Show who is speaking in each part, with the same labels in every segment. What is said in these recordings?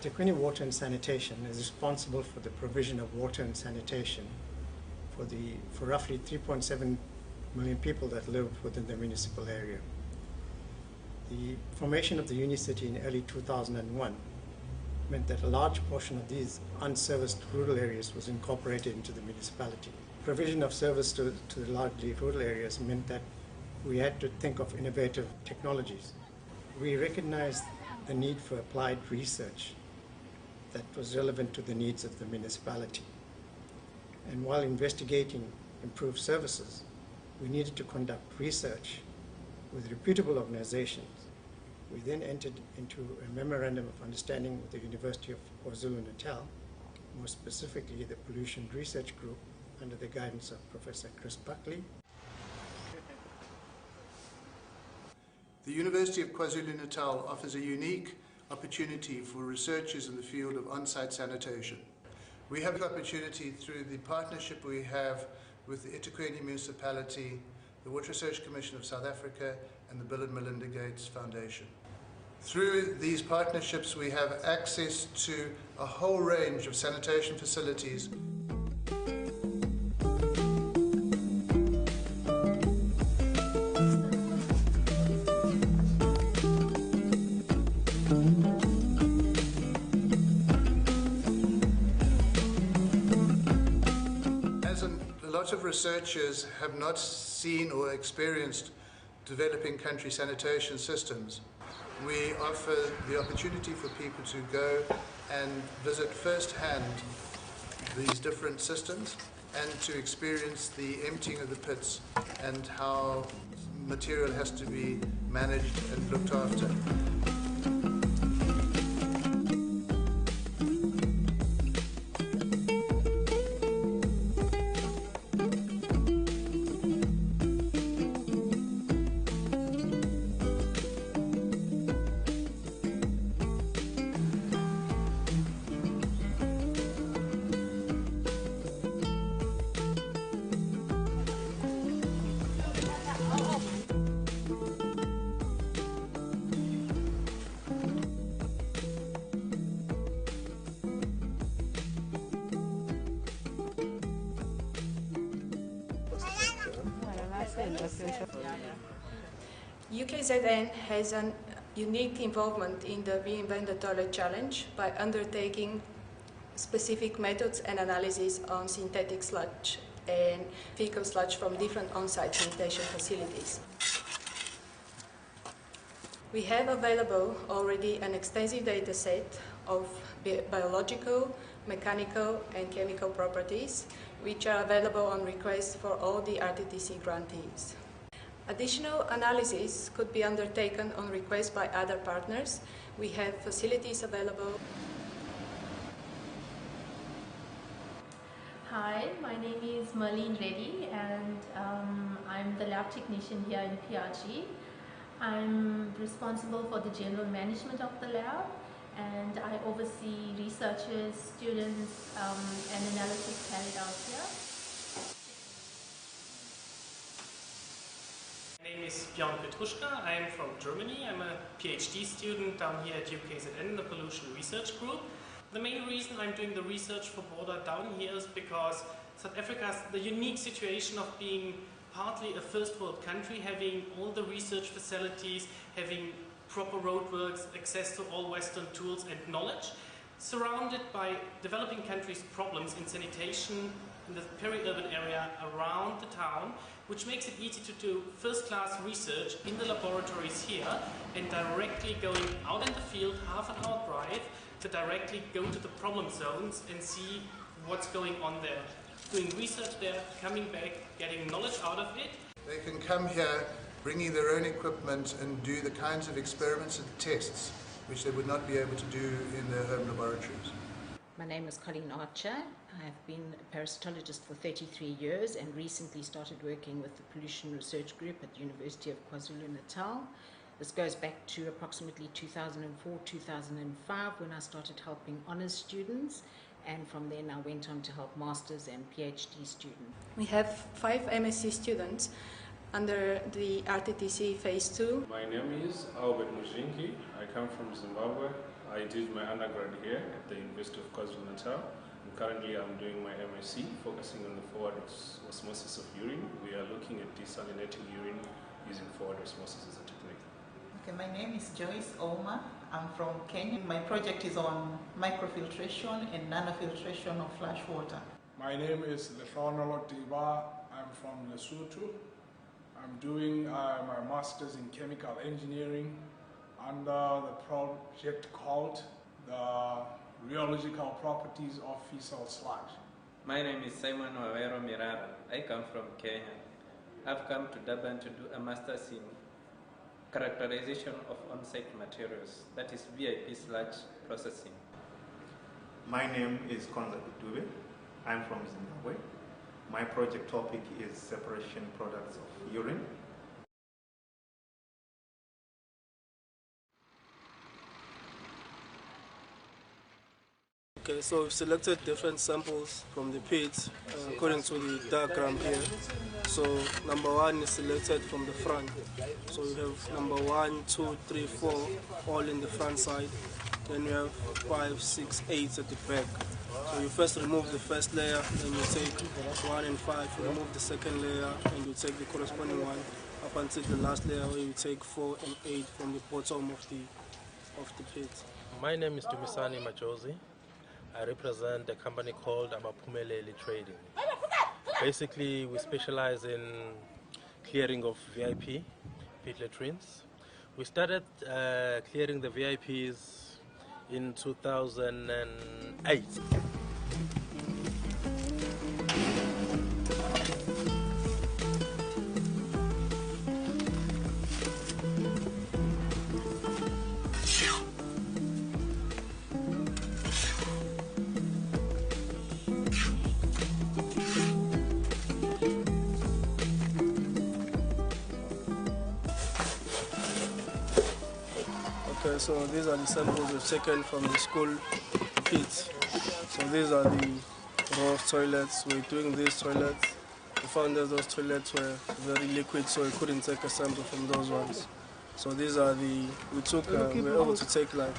Speaker 1: eThekwini Water and Sanitation is responsible for the provision of water and sanitation for roughly 3.7 million people that live within the municipal area. The formation of the Unicity in early 2001 meant that a large portion of these unserviced rural areas was incorporated into the municipality. Provision of service to the largely rural areas meant that we had to think of innovative technologies. We recognized the need for applied research that was relevant to the needs of the municipality. And while investigating improved services, we needed to conduct research with reputable organizations. We then entered into a memorandum of understanding with the University of KwaZulu-Natal, more specifically the Pollution Research Group, under the guidance of Professor Chris Buckley.
Speaker 2: The University of KwaZulu-Natal offers a unique opportunity for researchers in the field of on-site sanitation. We have the opportunity through the partnership we have with the eThekwini municipality, the Water Research Commission of South Africa, and the Bill and Melinda Gates Foundation. Through these partnerships, we have access to a whole range of sanitation facilities. A lot of researchers have not seen or experienced developing country sanitation systems. We offer the opportunity for people to go and visit firsthand these different systems and to experience the emptying of the pits and how material has to be managed and looked after.
Speaker 3: UKZN has a unique involvement in the Reinvent the Toilet Challenge by undertaking specific methods and analysis on synthetic sludge and fecal sludge from different on-site sanitation facilities. We have available already an extensive data set of biological, mechanical and chemical properties, which are available on request for all the RTTC grantees. Additional analysis could be undertaken on request by other partners. We have facilities available.
Speaker 4: Hi, my name is Merlene Reddy and I'm the lab technician here in PRG. I'm responsible for the general management of the lab and I oversee researchers, students and analysis carried out here.
Speaker 5: My name is Björn Petruschka. I am from Germany. I'm a PhD student down here at UKZN, the Pollution Research Group. The main reason I'm doing the research for Border down here is because South Africa has the unique situation of being partly a first world country, having all the research facilities, having proper roadworks, access to all Western tools and knowledge, surrounded by developing countries' problems in sanitation in the peri-urban area around the town, which makes it easy to do first-class research in the laboratories here and directly going out in the field, half an hour drive, to directly go to the problem zones and see what's going on there. Doing research there, coming back, getting knowledge out of it.
Speaker 2: They can come here bringing their own equipment and do the kinds of experiments and tests which they would not be able to do in their home laboratories.
Speaker 6: My name is Colleen Archer. I've been a parasitologist for 33 years and recently started working with the Pollution Research Group at the University of KwaZulu-Natal. This goes back to approximately 2004-2005 when I started helping honours students, and from then I went on to help masters and PhD students.
Speaker 3: We have 5 MSc students under the RTTC Phase 2.
Speaker 7: My name is Albert Mujinki. I come from Zimbabwe. I did my undergrad here at the University of KwaZulu-Natal. And currently I'm doing my MSc, focusing on the forward osmosis of urine. We are looking at desalinating urine using forward osmosis as a technique.
Speaker 8: Okay, my name is Joyce Oma. I'm from Kenya. My project is on microfiltration and nanofiltration of flash water.
Speaker 9: My name is Lefronolo Tiba. I'm from Lesotho. I'm doing my master's in chemical engineering under the project called the Rheological Properties of Fissile Sludge.
Speaker 10: My name is Simon Wawero Mirara. I come from Kenya. I've come to Durban to do a master's in characterization of on-site materials, that is VIP sludge processing.
Speaker 11: My name is Konza Dube. I'm from Zimbabwe. My project topic is separation products of urine.
Speaker 12: Okay, so we've selected different samples from the pit according to the diagram here. So number 1 is selected from the front. So we have number 1, 2, 3, 4 all in the front side. Then we have 5, 6, 8 at the back. So you first remove the first layer, then you take 1 and 5, you remove the second layer, and you take the corresponding one up until the last layer where you take 4 and 8 from the bottom of the pit.
Speaker 13: My name is Dumisani Majosi. I represent a company called Amaphumeleli Trading. Basically, we specialize in clearing of VIP pit latrines. We started clearing the VIPs in 2008.
Speaker 12: Okay, so these are the samples we've taken from the school pits. So these are the raw toilets. We're doing these toilets. We found that those toilets were very liquid, so we couldn't take a sample from those ones. So these are we were able to take like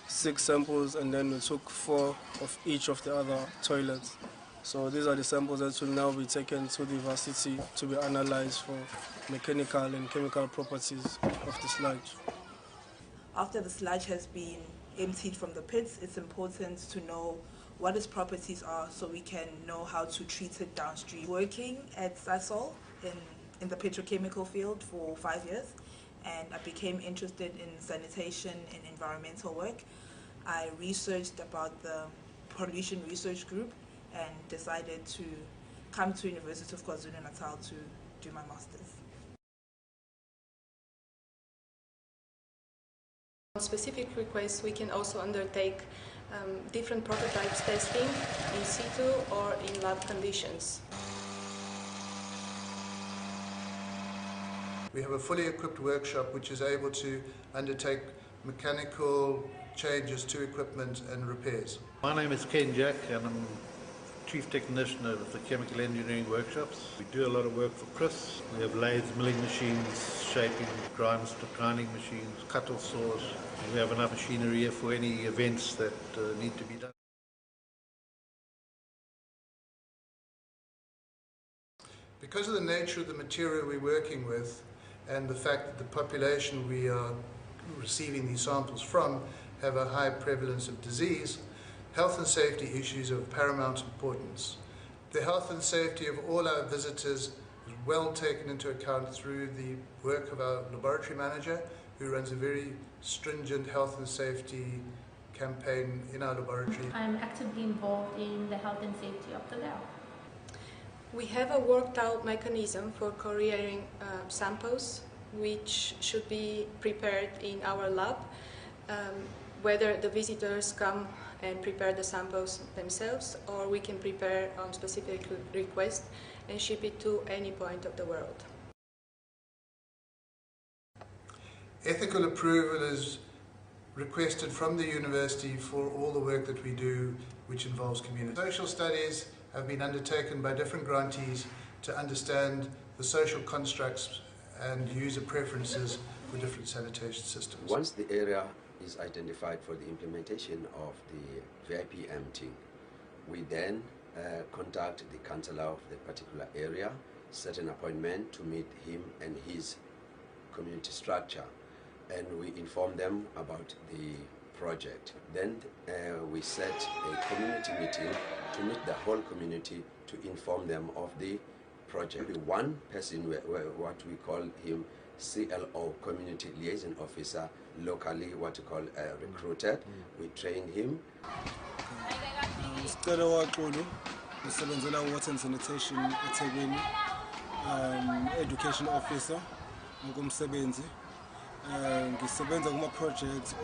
Speaker 12: 6 samples, and then we took 4 of each of the other toilets. So these are the samples that will now be taken to the university to be analyzed for mechanical and chemical properties of the sludge.
Speaker 14: After the sludge has been emptied from the pits, it's important to know what its properties are so we can know how to treat it downstream. Working at Sasol in the petrochemical field for 5 years, and I became interested in sanitation and environmental work. I researched about the pollution research group and decided to come to University of KwaZulu-Natal to do my master's.
Speaker 3: On specific requests, we can also undertake different prototypes testing in situ or in lab conditions.
Speaker 2: We have a fully equipped workshop which is able to undertake mechanical changes to equipment and repairs.
Speaker 15: My name is Ken Jack and I'm Chief Technician of the Chemical Engineering Workshops. We do a lot of work for Chris. We have lathes, milling machines, shaping, grinding machines, cuttle saws. We have enough machinery here for any events that need to be done.
Speaker 2: Because of the nature of the material we're working with and the fact that the population we are receiving these samples from have a high prevalence of disease, health and safety issues are of paramount importance. The health and safety of all our visitors is well taken into account through the work of our laboratory manager, who runs a very stringent health and safety campaign in our laboratory.
Speaker 4: I'm actively involved in the health and safety of the lab.
Speaker 3: We have a worked out mechanism for couriering samples which should be prepared in our lab, whether the visitors come and prepare the samples themselves, or we can prepare on specific request and ship it to any point of the world.
Speaker 2: Ethical approval is requested from the university for all the work that we do which involves community. Social studies have been undertaken by different grantees to understand the social constructs and user preferences for different sanitation systems.
Speaker 16: Once the area is identified for the implementation of the VIP meeting. We then contact the councillor of the particular area, set an appointment to meet him and his community structure, and we inform them about the project. Then we set a community meeting to meet the whole community to inform them of the project. One person, what we call him CLO, Community Liaison Officer, locally what we call recruited. We train him.
Speaker 12: Sicelo waXulu ngisebenzela water and sanitation eThekwini, education officer ngokomsebenzi. Ngisebenza kuma projects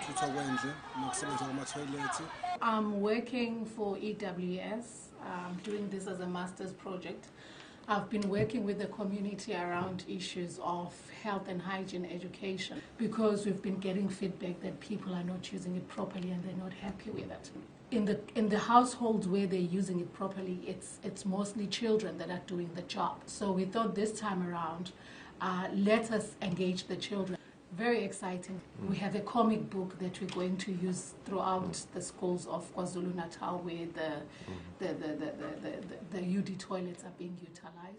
Speaker 12: thutha kwendle nokusebenza kuma toilet.
Speaker 17: I'm working for EWS, doing this as a master's project. I've been working with the community around issues of health and hygiene education because we've been getting feedback that people are not using it properly and they're not happy with it. In the households where they're using it properly, it's mostly children that are doing the job. So we thought this time around, let us engage the children. Very exciting. We have a comic book that we're going to use throughout the schools of KwaZulu-Natal where the UD toilets are being utilized.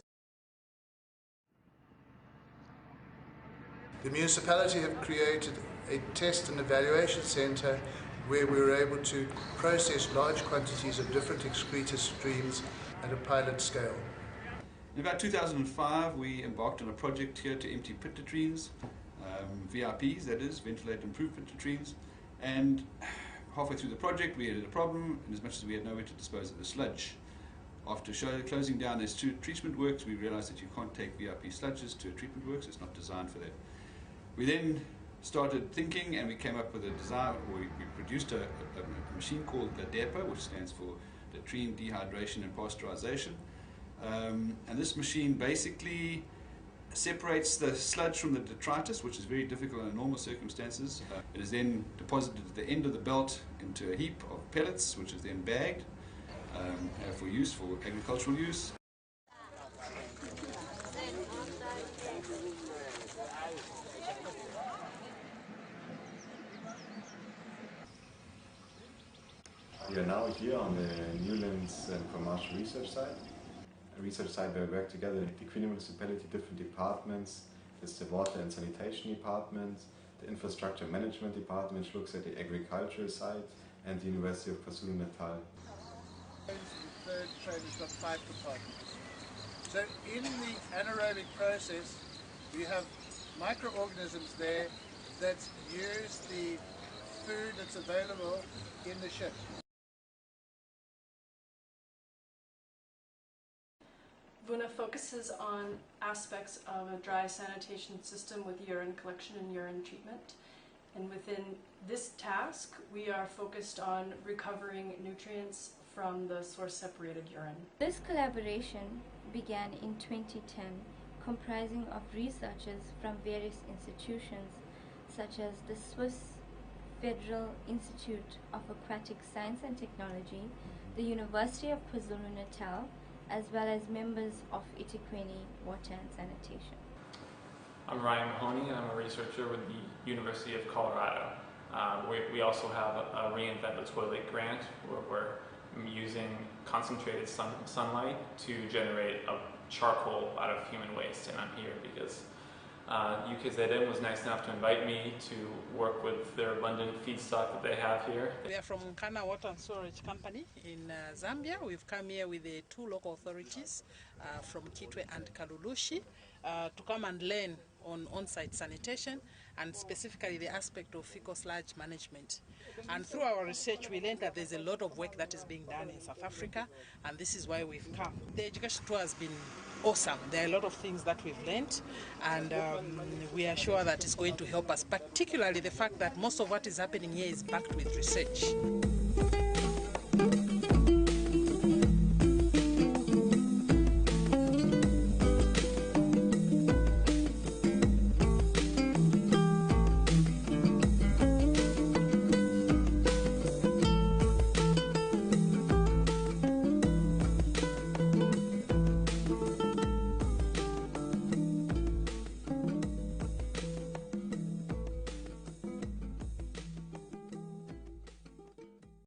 Speaker 2: The municipality have created a test and evaluation centre where we were able to process large quantities of different excreta streams at a pilot scale.
Speaker 18: In about 2005, we embarked on a project here to empty pit latrines, VIPs, that is, ventilated improved pit latrines, and halfway through the project we had a problem, in as much as we had nowhere to dispose of the sludge. After closing down these two treatment works, we realized that you can't take VIP sludges to a treatment works, it's not designed for that. We then started thinking and we came up with a design, we produced a machine called the DEPA, which stands for latrine dehydration and pasteurization. And this machine basically separates the sludge from the detritus, which is very difficult under normal circumstances. It is then deposited at the end of the belt into a heap of pellets, which is then bagged for use, for agricultural use.
Speaker 19: We are now here on the Newlands and Commercial Research Site. A research site where we work together with the Queen Municipality, different departments. It's the Water and Sanitation Department, the Infrastructure Management Department, which looks at the agricultural side, and the University of KwaZulu-Natal.
Speaker 2: The third train has got 5 compartments. So in the anaerobic process, we have microorganisms there that use the food that's available in the ship.
Speaker 20: VUNA focuses on aspects of a dry sanitation system with urine collection and urine treatment. And within this task, we are focused on recovering nutrients from the source-separated urine.
Speaker 21: This collaboration began in 2010, comprising of researchers from various institutions such as the Swiss Federal Institute of Aquatic Science and Technology, the University of KwaZulu-Natal, as well as members of eThekwini Water and Sanitation.
Speaker 22: I'm Ryan Mahoney and I'm a researcher with the University of Colorado. We also have a Reinvent the Toilet grant where we're using concentrated sunlight to generate a charcoal out of human waste, and I'm here because UKZN was nice enough to invite me to work with their abundant feedstock that they have here.
Speaker 23: We are from Kana Water and Storage Company in Zambia. We've come here with the 2 local authorities from Kitwe and Kalulushi to come and learn on on-site sanitation and specifically the aspect of fecal sludge management. And through our research we learned that there's a lot of work that is being done in South Africa, and this is why we've come. The education tour has been awesome. There are a lot of things that we've learned, and we are sure that it's going to help us, particularly the fact that most of what is happening here is backed with research.